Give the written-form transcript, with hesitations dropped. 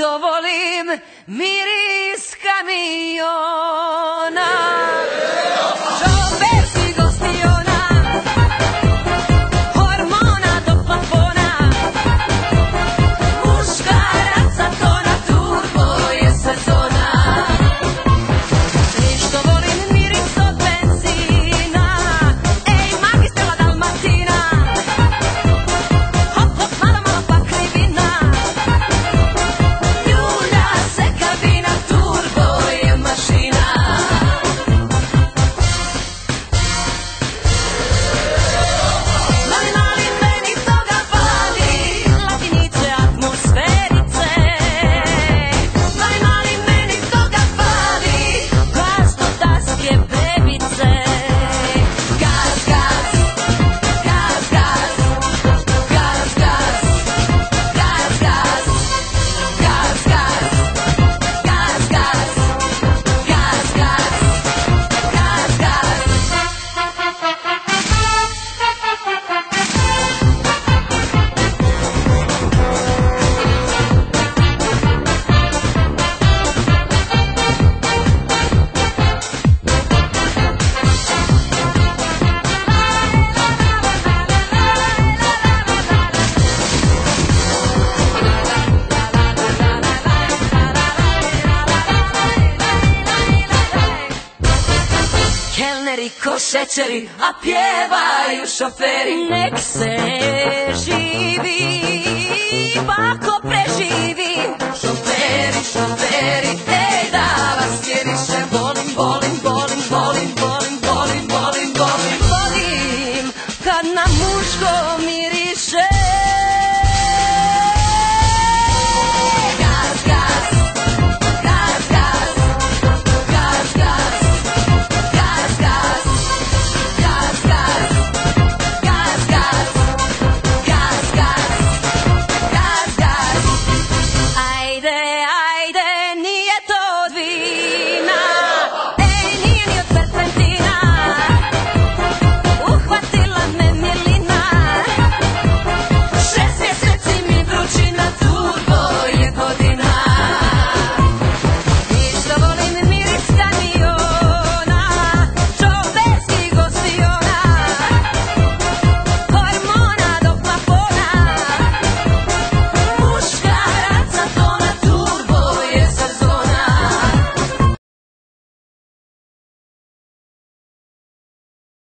što volim miris kamiona. Šofer si gostiona, hormona do plafona, muškaraca tona, turbo je sezona. I što volim miris od benzina, ej magistrala Dalmatina, hop hop malo malo pa krivina, ljulja se kabina, turbo je mašina. Mali mali meni toga fali, latinice atmosferice. Mali mali meni toga fali, gaz do daske bebice. Gaz gaz, gaz gaz, gaz gaz, gaz gaz, gaz gaz, gaz gaz, gaz gaz, kelneri ko šećeri, a pjevaju šoferi. Nek se